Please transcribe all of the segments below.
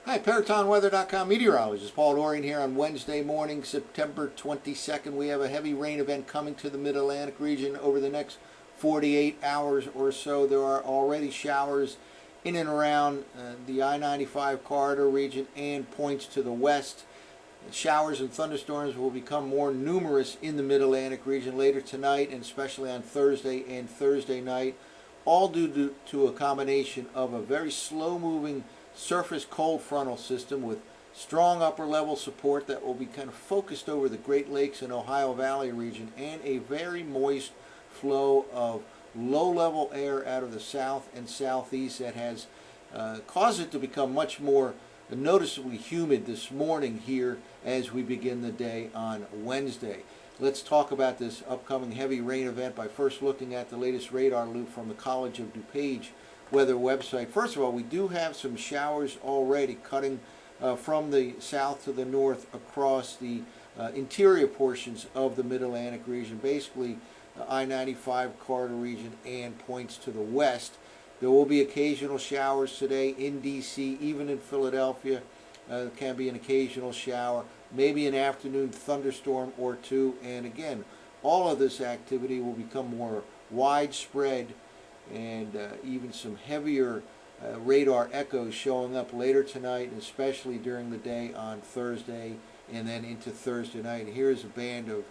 Hi, ParatonWeather.com meteorologist Paul Dorian here on Wednesday morning, September 22nd. We have a heavy rain event coming to the Mid-Atlantic region over the next 48 hours or so. There are already showers in and around the I-95 corridor region and points to the west. Showers and thunderstorms will become more numerous in the Mid-Atlantic region later tonight and especially on Thursday and Thursday night, all due to a combination of a very slow-moving surface cold frontal system with strong upper level support that will be kind of focused over the Great Lakes and Ohio Valley region, and a very moist flow of low level air out of the south and southeast that has caused it to become much more noticeably humid this morning here as we begin the day on Wednesday. Let's talk about this upcoming heavy rain event by first looking at the latest radar loop from the College of DuPage weather website. First of all, we do have some showers already cutting from the south to the north across the interior portions of the Mid-Atlantic region, basically the I-95 corridor region and points to the west. There will be occasional showers today in D.C., even in Philadelphia. There can be an occasional shower, maybe an afternoon thunderstorm or two, and again, all of this activity will become more widespread and even some heavier radar echoes showing up later tonight, and especially during the day on Thursday and then into Thursday night. Here's a band of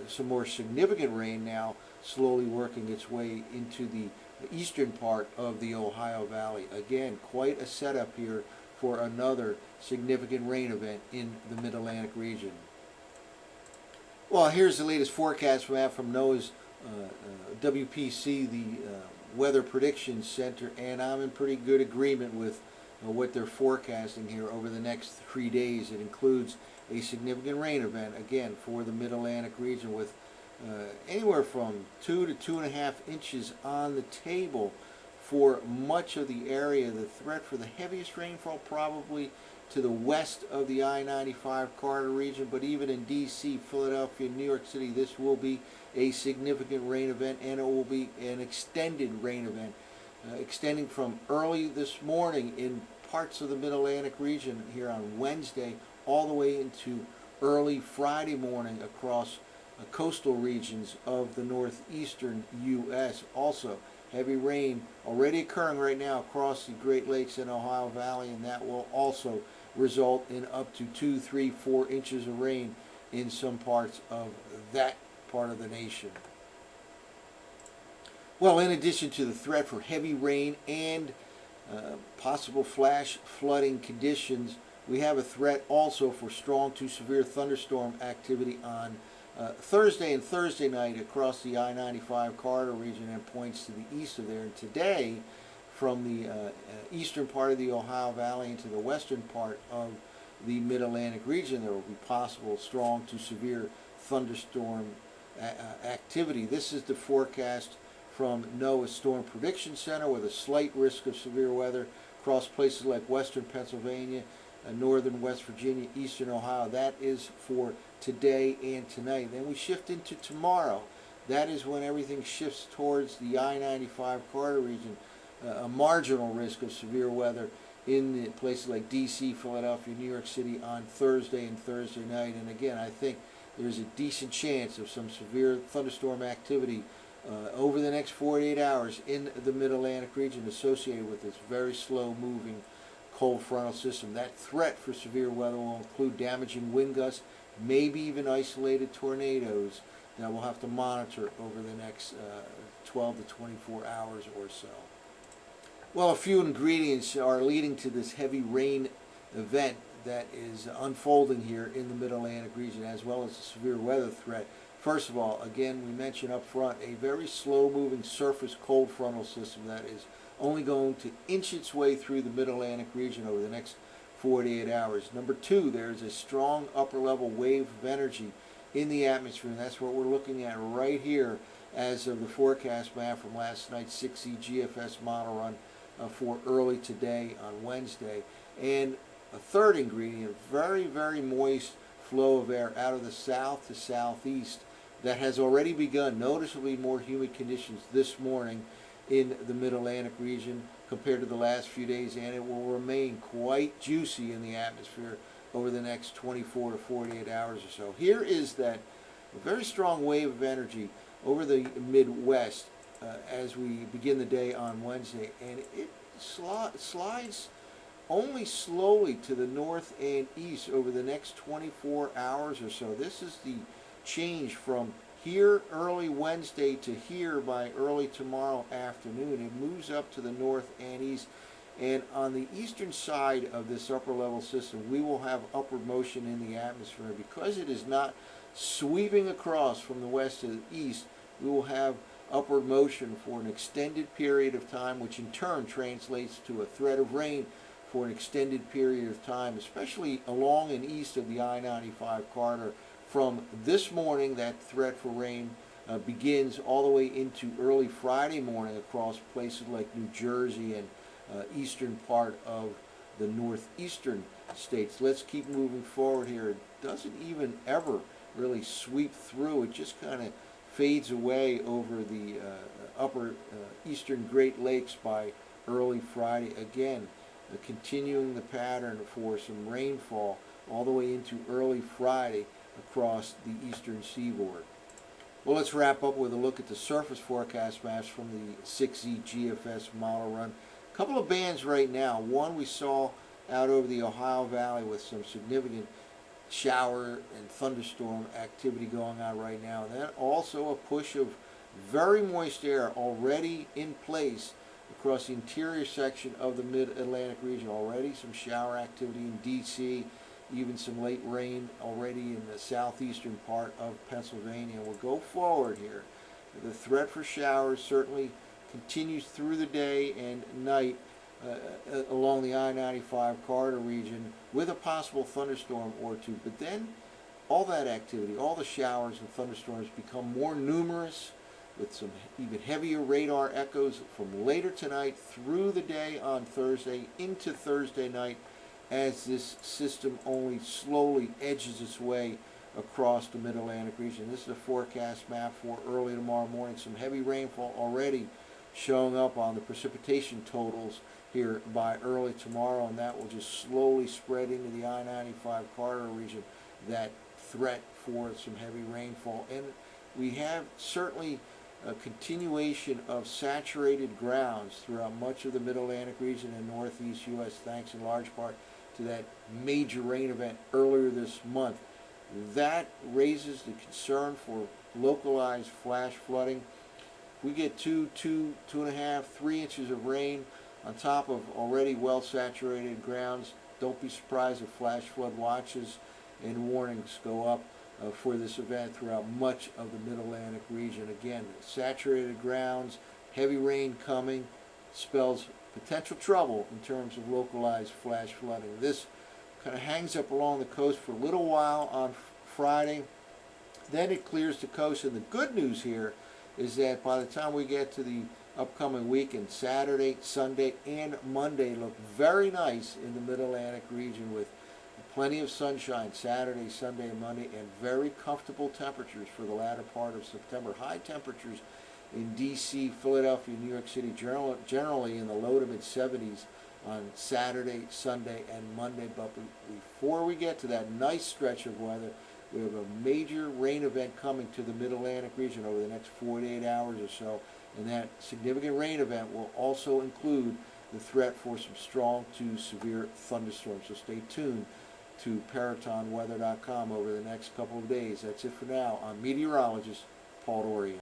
some more significant rain now slowly working its way into the eastern part of the Ohio Valley. Again, quite a setup here for another significant rain event in the Mid-Atlantic region. Well, here's the latest forecast map from NOAA's WPC, the Weather Prediction Center, and I'm in pretty good agreement with what they're forecasting here over the next 3 days. It includes a significant rain event, again, for the Mid-Atlantic region with anywhere from 2 to 2.5 inches on the table for much of the area. The threat for the heaviest rainfall probably to the west of the I-95 corridor region, but even in D.C., Philadelphia, New York City, this will be a significant rain event, and it will be an extended rain event, extending from early this morning in parts of the Mid-Atlantic region here on Wednesday all the way into early Friday morning across coastal regions of the northeastern U.S. Also, heavy rain already occurring right now across the Great Lakes and Ohio Valley, and that will also result in up to 2, 3, 4 inches of rain in some parts of that part of the nation. Well, in addition to the threat for heavy rain and possible flash flooding conditions, we have a threat also for strong to severe thunderstorm activity on Thursday and Thursday night across the I-95 corridor region and points to the east of there. And today, from the eastern part of the Ohio Valley into the western part of the Mid-Atlantic region, there will be possible strong to severe thunderstorm activity. This is the forecast from NOAA's Storm Prediction Center, with a slight risk of severe weather across places like western Pennsylvania, northern West Virginia, eastern Ohio. That is for today and tonight. Then we shift into tomorrow. That is when everything shifts towards the I-95 corridor region. A marginal risk of severe weather in the places like D.C., Philadelphia, New York City on Thursday and Thursday night. And again, I think there's a decent chance of some severe thunderstorm activity over the next 48 hours in the Mid-Atlantic region associated with this very slow-moving cold frontal system. That threat for severe weather will include damaging wind gusts, maybe even isolated tornadoes that we'll have to monitor over the next 12 to 24 hours or so. Well, a few ingredients are leading to this heavy rain event that is unfolding here in the Mid-Atlantic region, as well as a severe weather threat. First of all, again, we mentioned up front, a very slow-moving surface cold frontal system that is only going to inch its way through the Mid-Atlantic region over the next 48 hours. Number two, there's a strong upper-level wave of energy in the atmosphere, and that's what we're looking at right here as of the forecast map from last night's 6E GFS model run for early today on Wednesday. And a third ingredient, very, very moist flow of air out of the south to southeast that has already begun noticeably more humid conditions this morning in the Mid-Atlantic region. compared to the last few days, and it will remain quite juicy in the atmosphere over the next 24 to 48 hours or so. Here is that very strong wave of energy over the Midwest as we begin the day on Wednesday, and it slides only slowly to the north and east over the next 24 hours or so. This is the change from here early Wednesday to here by early tomorrow afternoon. It moves up to the north and east, and on the eastern side of this upper level system we will have upward motion in the atmosphere. Because it is not sweeping across from the west to the east, we will have upward motion for an extended period of time, which in turn translates to a threat of rain for an extended period of time, especially along and east of the I-95 corridor. From this morning, that threat for rain begins all the way into early Friday morning across places like New Jersey and eastern part of the northeastern states. Let's keep moving forward here. It doesn't even ever really sweep through. It just kind of fades away over the upper eastern Great Lakes by early Friday. Again, continuing the pattern for some rainfall all the way into early Friday across the eastern seaboard. Well, let's wrap up with a look at the surface forecast maps from the 6Z GFS model run. A couple of bands right now. One we saw out over the Ohio Valley with some significant shower and thunderstorm activity going on right now. And then also a push of very moist air already in place across the interior section of the mid-Atlantic region. Already some shower activity in D.C., even some late rain already in the southeastern part of Pennsylvania. We'll go forward here. The threat for showers certainly continues through the day and night along the I-95 corridor region with a possible thunderstorm or two. But then all that activity, all the showers and thunderstorms become more numerous with some even heavier radar echoes from later tonight through the day on Thursday into Thursday night, as this system only slowly edges its way across the mid-Atlantic region. This is a forecast map for early tomorrow morning. Some heavy rainfall already showing up on the precipitation totals here by early tomorrow, and that will just slowly spread into the I-95 corridor region, that threat for some heavy rainfall. And we have certainly a continuation of saturated grounds throughout much of the mid-Atlantic region and northeast U.S., thanks in large part to that major rain event earlier this month. That raises the concern for localized flash flooding. If we get 2.5, 3 inches of rain on top of already well-saturated grounds, don't be surprised if flash flood watches and warnings go up for this event throughout much of the mid-Atlantic region. Again, saturated grounds, heavy rain coming spells potential trouble in terms of localized flash flooding. This kind of hangs up along the coast for a little while on Friday. Then it clears the coast, and the good news here is that by the time we get to the upcoming weekend, Saturday, Sunday, and Monday look very nice in the mid-Atlantic region with plenty of sunshine Saturday, Sunday, and Monday, and very comfortable temperatures for the latter part of September. High temperatures in D.C., Philadelphia, New York City, generally in the low to mid-70s on Saturday, Sunday, and Monday. But before we get to that nice stretch of weather, we have a major rain event coming to the mid-Atlantic region over the next 48 hours or so, and that significant rain event will also include the threat for some strong to severe thunderstorms. So stay tuned to ParatonWeather.com over the next couple of days. That's it for now. I'm meteorologist Paul Dorian.